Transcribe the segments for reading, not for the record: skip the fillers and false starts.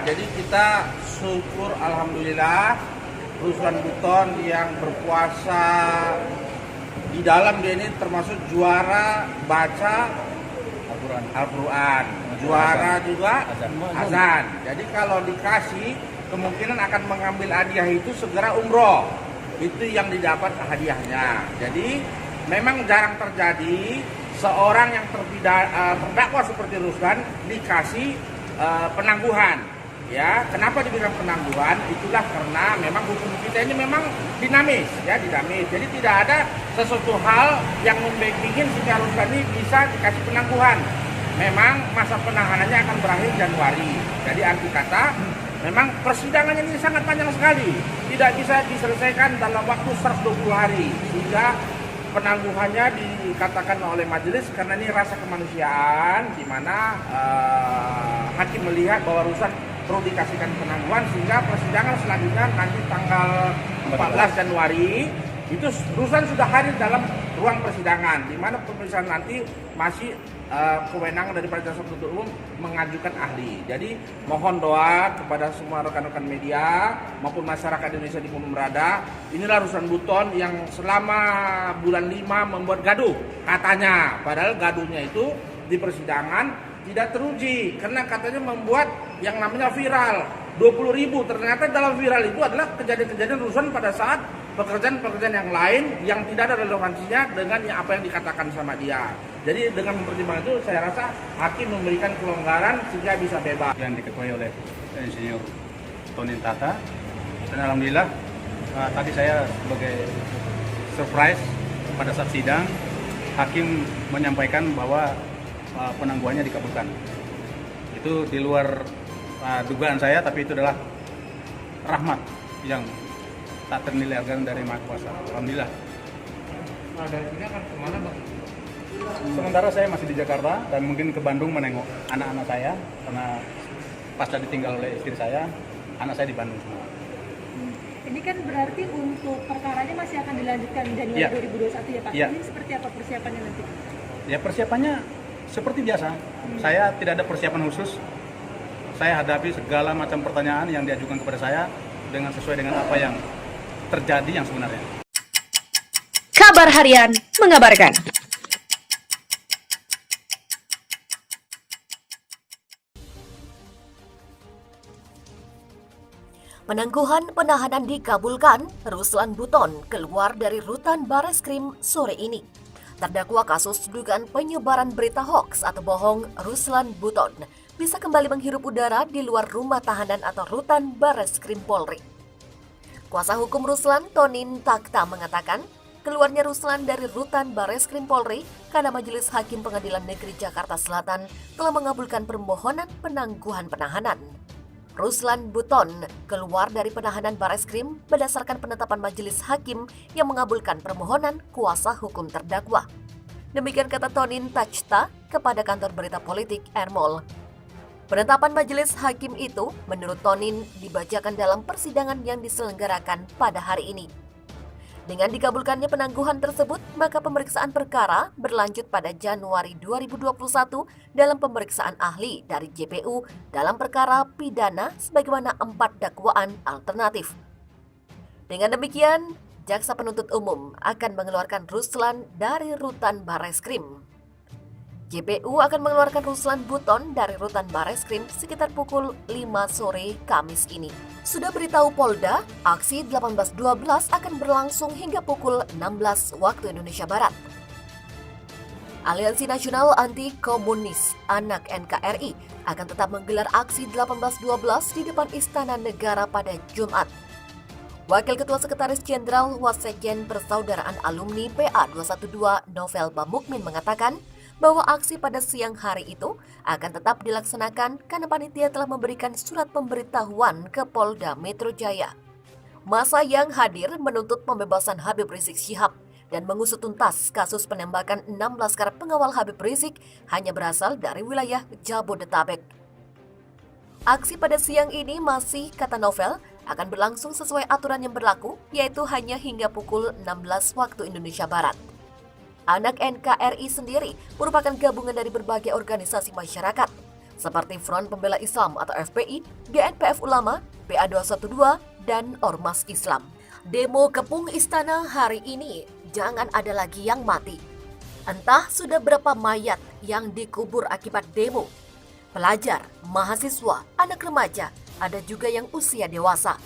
Jadi kita syukur alhamdulillah Ruslan Buton yang berpuasa di dalam dia ini termasuk juara baca Al-Quran, juara juga azan. Jadi kalau dikasih kemungkinan akan mengambil hadiah itu segera umroh. Itu yang didapat hadiahnya. Jadi memang jarang terjadi seorang yang terdakwa seperti Ruslan dikasih penangguhan. Ya, kenapa dibilang penangguhan? Itulah karena memang hukum kita ini memang dinamis, ya dinamis. Jadi tidak ada sesuatu hal yang membuat sehingga Ruslan ini bisa dikasih penangguhan. Memang masa penahanannya akan berakhir Januari. Jadi arti kata, memang persidangannya ini sangat panjang sekali. Tidak bisa diselesaikan dalam waktu 120 hari. Sehingga penangguhannya dikatakan oleh majelis karena ini rasa kemanusiaan, di mana hakim melihat bahwa Ruslan perlu dikasihkan penangguhan sehingga persidangan selanjutnya nanti tanggal 14 Januari itu Ruslan sudah hadir dalam ruang persidangan, di mana pemeriksaan nanti masih kewenangan dari jaksa penuntut umum mengajukan ahli. Jadi mohon doa kepada semua rekan-rekan media maupun masyarakat Indonesia di pun berada. Inilah Ruslan Buton yang selama bulan 5 membuat gaduh katanya, padahal gaduhnya itu di persidangan tidak teruji karena katanya membuat yang namanya viral 20.000. Ternyata dalam viral itu adalah kejadian-kejadian Ruslan pada saat pekerjaan-pekerjaan yang lain yang tidak ada relevansinya dengan apa yang dikatakan sama dia. Jadi dengan mempertimbangkan itu saya rasa hakim memberikan kelonggaran sehingga bisa bebas. Yang diketuai oleh Insinyur Tonin Tata, dan alhamdulillah tadi saya sebagai surprise pada saat sidang hakim menyampaikan bahwa penangguhannya dikabulkan. Itu di luar dugaan saya, tapi itu adalah rahmat yang tak ternilai harga dari Maha Kuasa. Alhamdulillah. Nah, dari sini akan kemana Bang? Sementara saya masih di Jakarta dan mungkin ke Bandung menengok anak-anak saya karena pasca ditinggal oleh istri saya, anak saya di Bandung semua. Ini kan berarti untuk perkaranya masih akan dilanjutkan Januari 2021 ya Pak? Ya. Ini seperti apa persiapannya nanti? Ya persiapannya seperti biasa. Saya tidak ada persiapan khusus. Saya hadapi segala macam pertanyaan yang diajukan kepada saya dengan sesuai dengan apa yang terjadi yang sebenarnya. Kabar Harian mengabarkan. Penangguhan penahanan dikabulkan, Ruslan Buton keluar dari rutan Bareskrim sore ini. Terdakwa kasus dugaan penyebaran berita hoaks atau bohong, Ruslan Buton bisa kembali menghirup udara di luar rumah tahanan atau rutan Bareskrim Polri. Kuasa hukum Ruslan, Tonin Tata, mengatakan keluarnya Ruslan dari rutan Bareskrim Polri karena Majelis Hakim Pengadilan Negeri Jakarta Selatan telah mengabulkan permohonan penangguhan penahanan. Ruslan Buton keluar dari penahanan Bareskrim berdasarkan penetapan Majelis Hakim yang mengabulkan permohonan kuasa hukum terdakwa. Demikian kata Tonin Tata kepada kantor berita politik Ermol. Penetapan Majelis Hakim itu, menurut Tonin, dibacakan dalam persidangan yang diselenggarakan pada hari ini. Dengan dikabulkannya penangguhan tersebut, maka pemeriksaan perkara berlanjut pada Januari 2021 dalam pemeriksaan ahli dari JPU dalam perkara pidana sebagaimana 4 dakwaan alternatif. Dengan demikian, Jaksa Penuntut Umum akan mengeluarkan Ruslan dari rutan Bareskrim. JPU akan mengeluarkan Ruslan Buton dari rutan Bareskrim sekitar pukul 5 sore Kamis ini. Sudah beritahu Polda, aksi 18.12 akan berlangsung hingga pukul 16 waktu Indonesia Barat. Aliansi Nasional Anti Komunis Anak NKRI akan tetap menggelar aksi 18.12 di depan Istana Negara pada Jumat. Wakil Ketua Sekretaris Jenderal Wasekjen Persaudaraan Alumni PA 212 Novel Bamukmin mengatakan bahwa aksi pada siang hari itu akan tetap dilaksanakan karena panitia telah memberikan surat pemberitahuan ke Polda Metro Jaya. Massa yang hadir menuntut pembebasan Habib Rizik Syihab dan mengusut tuntas kasus penembakan 6 laskar pengawal Habib Rizik hanya berasal dari wilayah Jabodetabek. Aksi pada siang ini masih, kata Novel, akan berlangsung sesuai aturan yang berlaku, yaitu hanya hingga pukul 16 waktu Indonesia Barat. Anak NKRI sendiri merupakan gabungan dari berbagai organisasi masyarakat. seperti Front Pembela Islam atau FPI, GNPF Ulama, PA212, dan Ormas Islam. Demo kepung istana hari ini, jangan ada lagi yang mati. Entah sudah berapa mayat yang dikubur akibat demo. Pelajar, mahasiswa, anak remaja, ada juga yang usia dewasa.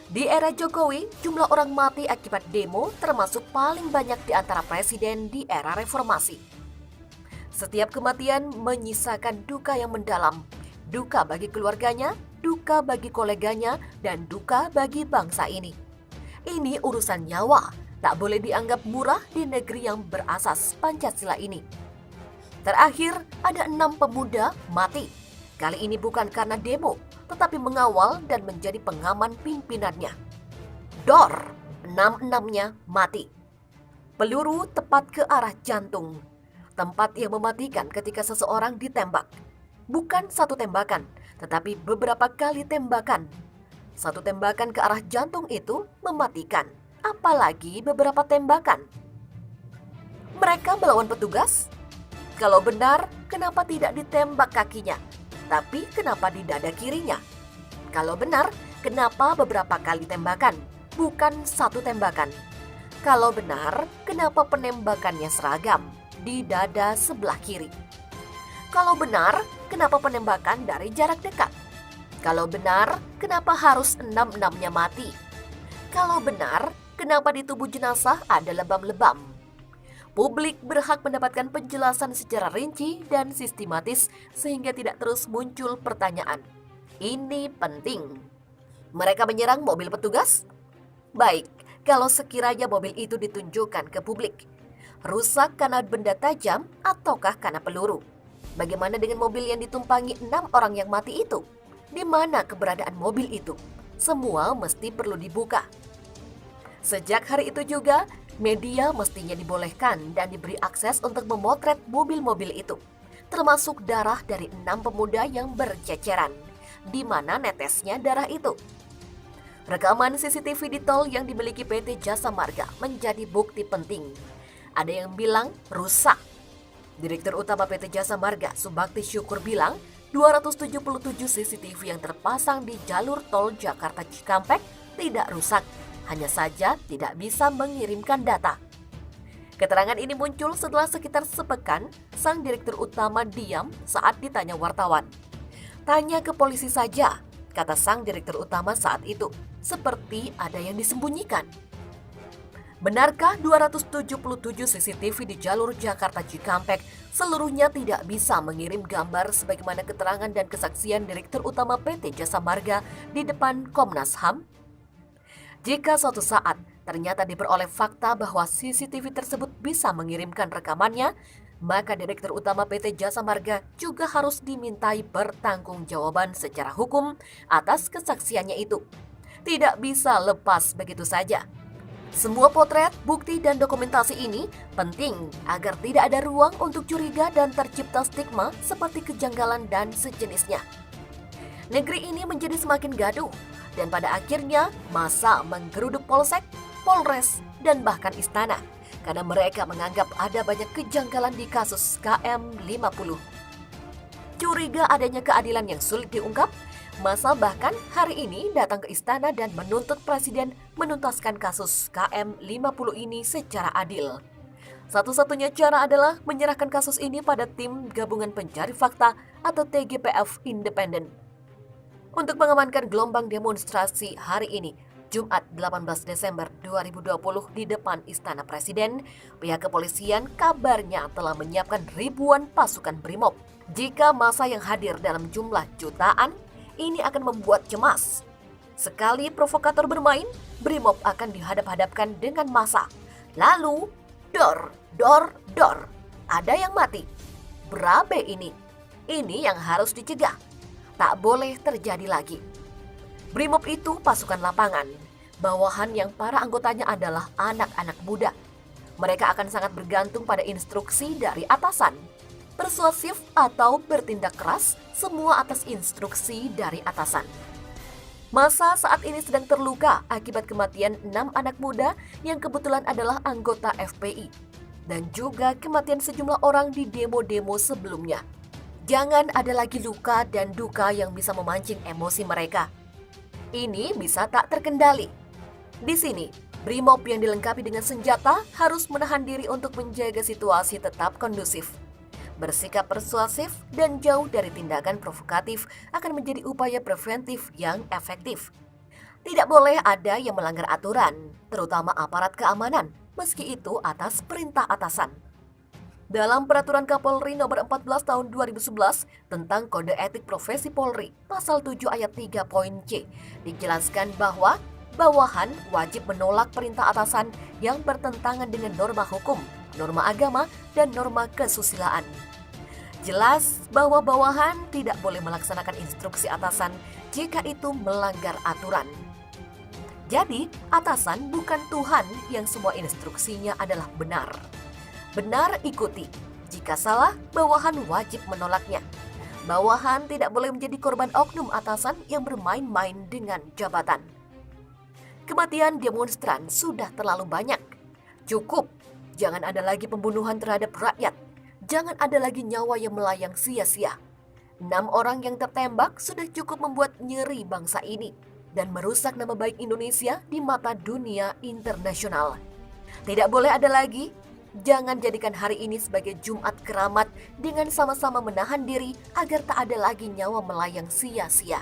Di era Jokowi, jumlah orang mati akibat demo termasuk paling banyak di antara presiden di era reformasi. Setiap kematian menyisakan duka yang mendalam, duka bagi keluarganya, duka bagi koleganya, dan duka bagi bangsa ini. Ini urusan nyawa, tak boleh dianggap murah di negeri yang berasas Pancasila ini. Terakhir, ada 6 pemuda mati. Kali ini bukan karena demo, tetapi mengawal dan menjadi pengaman pimpinannya. Dor, 6-6-nya mati. Peluru tepat ke arah jantung. Tempat yang mematikan ketika seseorang ditembak. Bukan satu tembakan, tetapi beberapa kali tembakan. Satu tembakan ke arah jantung itu mematikan, apalagi beberapa tembakan. Mereka melawan petugas? Kalau benar, kenapa tidak ditembak kakinya? Tapi kenapa di dada kirinya? Kalau benar, kenapa beberapa kali tembakan, bukan satu tembakan? Kalau benar, kenapa penembakannya seragam di dada sebelah kiri? Kalau benar, kenapa penembakan dari jarak dekat? Kalau benar, kenapa harus 6-6-nya mati? Kalau benar, kenapa di tubuh jenazah ada lebam-lebam? Publik berhak mendapatkan penjelasan secara rinci dan sistematis sehingga tidak terus muncul pertanyaan. Ini penting. Mereka menyerang mobil petugas? Baik, kalau sekiranya mobil itu ditunjukkan ke publik. Rusak karena benda tajam ataukah karena peluru? Bagaimana dengan mobil yang ditumpangi 6 orang yang mati itu? Di mana keberadaan mobil itu? Semua mesti perlu dibuka. Sejak hari itu juga, media mestinya dibolehkan dan diberi akses untuk memotret mobil-mobil itu, termasuk darah dari 6 pemuda yang berceceran, di mana netesnya darah itu. Rekaman CCTV di tol yang dimiliki PT Jasa Marga menjadi bukti penting. Ada yang bilang rusak. Direktur Utama PT Jasa Marga, Subakti Syukur bilang, 277 CCTV yang terpasang di jalur tol Jakarta Cikampek tidak rusak, hanya saja tidak bisa mengirimkan data. Keterangan ini muncul setelah sekitar sepekan sang direktur utama diam saat ditanya wartawan. Tanya ke polisi saja, kata sang direktur utama saat itu, seperti ada yang disembunyikan. Benarkah 277 CCTV di jalur Jakarta Cikampek seluruhnya tidak bisa mengirim gambar sebagaimana keterangan dan kesaksian Direktur Utama PT Jasa Marga di depan Komnas HAM? Jika suatu saat ternyata diperoleh fakta bahwa CCTV tersebut bisa mengirimkan rekamannya, maka Direktur Utama PT Jasa Marga juga harus dimintai pertanggungjawaban secara hukum atas kesaksiannya itu. Tidak bisa lepas begitu saja. Semua potret, bukti, dan dokumentasi ini penting agar tidak ada ruang untuk curiga dan tercipta stigma seperti kejanggalan dan sejenisnya. Negeri ini menjadi semakin gaduh, dan pada akhirnya massa menggeruduk polsek, polres, dan bahkan istana karena mereka menganggap ada banyak kejanggalan di kasus KM50. Curiga adanya keadilan yang sulit diungkap, massa bahkan hari ini datang ke istana dan menuntut presiden menuntaskan kasus KM50 ini secara adil. Satu-satunya cara adalah menyerahkan kasus ini pada tim gabungan pencari fakta atau TGPF independen. Untuk mengamankan gelombang demonstrasi hari ini, Jumat 18 Desember 2020 di depan Istana Presiden, pihak kepolisian kabarnya telah menyiapkan ribuan pasukan BRIMOB. Jika massa yang hadir dalam jumlah jutaan, ini akan membuat cemas. Sekali provokator bermain, BRIMOB akan dihadap-hadapkan dengan massa. Lalu, dor, dor, dor. Ada yang mati. Berabe ini. Ini yang harus dicegah. Tak boleh terjadi lagi. BRIMOB itu pasukan lapangan. Bawahan yang para anggotanya adalah anak-anak muda. Mereka akan sangat bergantung pada instruksi dari atasan. Persuasif atau bertindak keras, semua atas instruksi dari atasan. Massa saat ini sedang terluka akibat kematian 6 anak muda yang kebetulan adalah anggota FPI. Dan juga kematian sejumlah orang di demo-demo sebelumnya. Jangan ada lagi luka dan duka yang bisa memancing emosi mereka. Ini bisa tak terkendali. Di sini, Brimob yang dilengkapi dengan senjata harus menahan diri untuk menjaga situasi tetap kondusif. Bersikap persuasif dan jauh dari tindakan provokatif akan menjadi upaya preventif yang efektif. Tidak boleh ada yang melanggar aturan, terutama aparat keamanan, meski itu atas perintah atasan. Dalam Peraturan Kapolri Nomor 14 Tahun 2011 tentang Kode Etik Profesi Polri, Pasal 7 Ayat 3 Poin C, dijelaskan bahwa bawahan wajib menolak perintah atasan yang bertentangan dengan norma hukum, norma agama, dan norma kesusilaan. Jelas bahwa bawahan tidak boleh melaksanakan instruksi atasan jika itu melanggar aturan. Jadi, atasan bukan Tuhan yang semua instruksinya adalah benar. Benar ikuti. Jika salah, bawahan wajib menolaknya. Bawahan tidak boleh menjadi korban oknum atasan yang bermain-main dengan jabatan. Kematian demonstran sudah terlalu banyak. Cukup. Jangan ada lagi pembunuhan terhadap rakyat. Jangan ada lagi nyawa yang melayang sia-sia. 6 orang yang tertembak sudah cukup membuat nyeri bangsa ini dan merusak nama baik Indonesia di mata dunia internasional. Tidak boleh ada lagi. Jangan jadikan hari ini sebagai Jumat Keramat dengan sama-sama menahan diri agar tak ada lagi nyawa melayang sia-sia.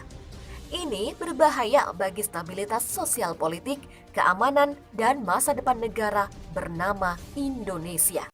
Ini berbahaya bagi stabilitas sosial politik, keamanan, dan masa depan negara bernama Indonesia.